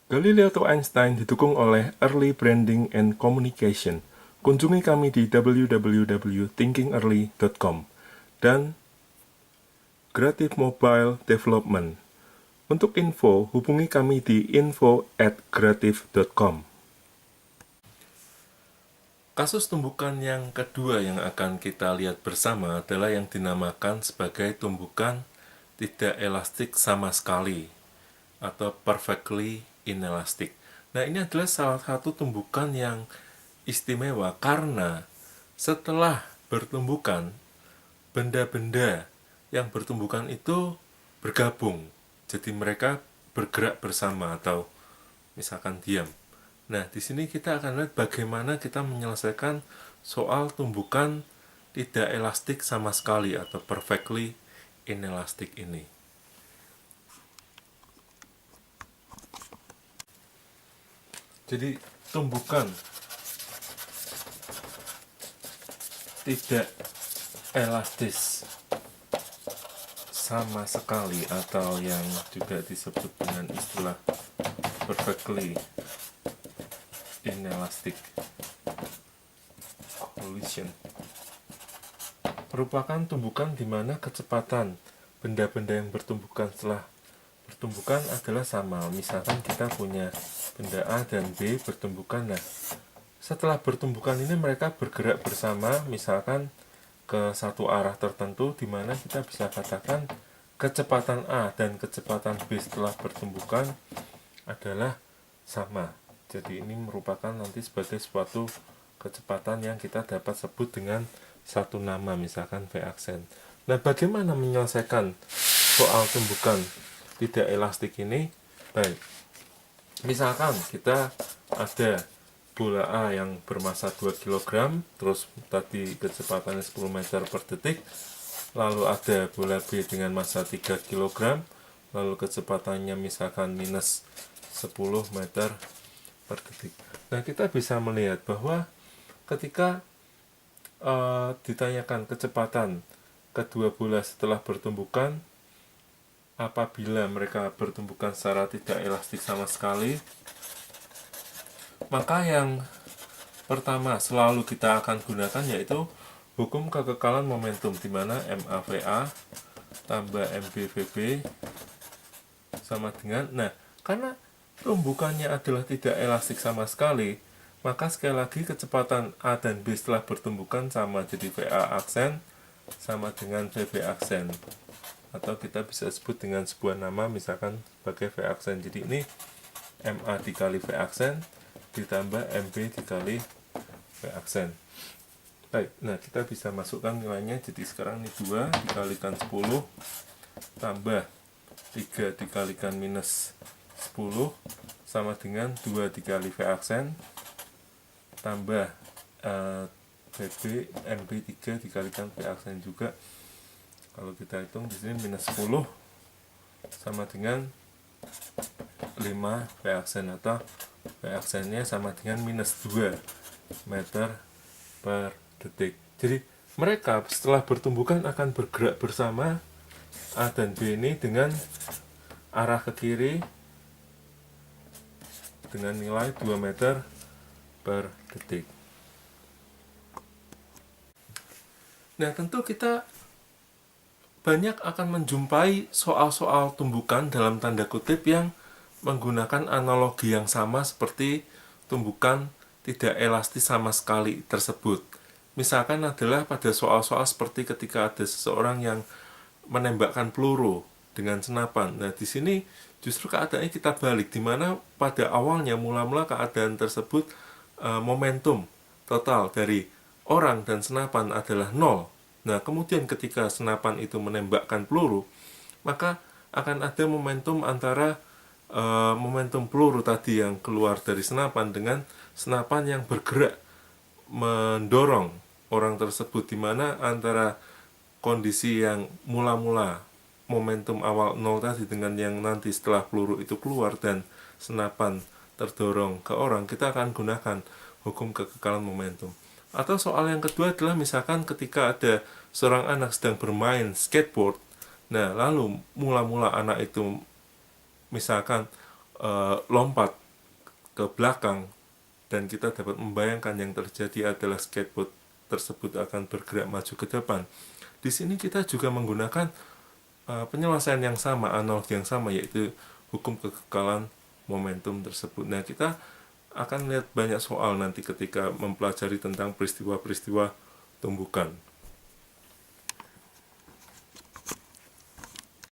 Galileo to Einstein didukung oleh Early Branding and Communication. Kunjungi kami di www.thinkingearly.com dan Creative Mobile Development. Untuk info, hubungi kami di info@creative.com. Kasus tumbukan yang kedua yang akan kita lihat bersama adalah yang dinamakan sebagai tumbukan tidak elastik sama sekali atau perfectly inelastic. Nah, ini adalah salah satu tumbukan yang istimewa karena setelah bertumbukan, benda-benda yang bertumbukan itu bergabung. Jadi mereka bergerak bersama atau misalkan diam. Nah, di sini kita akan lihat bagaimana kita menyelesaikan soal tumbukan tidak elastik sama sekali atau perfectly inelastic ini. Jadi, tumbukan tidak elastis sama sekali atau yang juga disebut dengan istilah perfectly inelastic collision merupakan tumbukan di mana kecepatan benda-benda yang bertumbukan setelah bertumbukan adalah sama. Misalkan kita punya benda A dan B bertumbukan. Nah, setelah bertumbukan ini mereka bergerak bersama, misalkan ke satu arah tertentu, di mana kita bisa katakan kecepatan A dan kecepatan B setelah bertumbukan adalah sama. Jadi ini merupakan nanti sebagai suatu kecepatan yang kita dapat sebut dengan satu nama, misalkan V aksen. Nah, bagaimana menyelesaikan soal tumbukan tidak elastik ini? Baik, misalkan kita ada bola A yang bermasa 2 kg, terus tadi kecepatannya 10 meter per detik, lalu ada bola B dengan massa 3 kg, lalu kecepatannya misalkan minus 10 meter per detik. Nah, kita bisa melihat bahwa ketika ditanyakan kecepatan kedua bola setelah bertumbukan, apabila mereka bertumbukan secara tidak elastik sama sekali, maka yang pertama selalu kita akan gunakan yaitu hukum kekekalan momentum, di mana MAVA tambah MBVB sama dengan, nah, karena tumbukannya adalah tidak elastik sama sekali, maka sekali lagi kecepatan A dan B setelah bertumbukan sama, jadi VA aksen sama dengan VB aksen, atau kita bisa sebut dengan sebuah nama misalkan sebagai V aksen. Jadi ini MA dikali V aksen ditambah MB dikali V aksen. Baik, nah kita bisa masukkan nilainya. Jadi sekarang ini 2 dikalikan 10 tambah 3 dikalikan minus 10 sama dengan 2 dikali V aksen tambah VB MB 3 dikalikan V aksen juga. Kalau kita hitung di sini minus 10 sama dengan 5 V aksen, atau V aksennya sama dengan minus 2 meter per detik. Jadi mereka setelah bertumbukan akan bergerak bersama, A dan B ini dengan arah ke kiri dengan nilai 2 meter per detik. Nah, tentu kita banyak akan menjumpai soal-soal tumbukan dalam tanda kutip yang menggunakan analogi yang sama seperti tumbukan tidak elastis sama sekali tersebut. Misalkan adalah pada soal-soal seperti ketika ada seseorang yang menembakkan peluru dengan senapan. Nah, di sini justru keadaannya kita balik, di mana pada awalnya mula-mula keadaan tersebut momentum total dari orang dan senapan adalah 0. Nah, kemudian ketika senapan itu menembakkan peluru, maka akan ada momentum antara momentum peluru tadi yang keluar dari senapan dengan senapan yang bergerak mendorong orang tersebut, di mana antara kondisi yang mula-mula momentum awal 0 tadi dengan yang nanti setelah peluru itu keluar dan senapan terdorong ke orang, kita akan gunakan hukum kekekalan momentum. Atau soal yang kedua adalah misalkan ketika ada seorang anak sedang bermain skateboard, nah lalu mula-mula anak itu misalkan lompat ke belakang dan kita dapat membayangkan yang terjadi adalah skateboard tersebut akan bergerak maju ke depan. Di sini kita juga menggunakan penyelesaian yang sama, analogi yang sama, yaitu hukum kekekalan momentum tersebut. Nah, kita akan lihat banyak soal nanti ketika mempelajari tentang peristiwa-peristiwa tumbukan.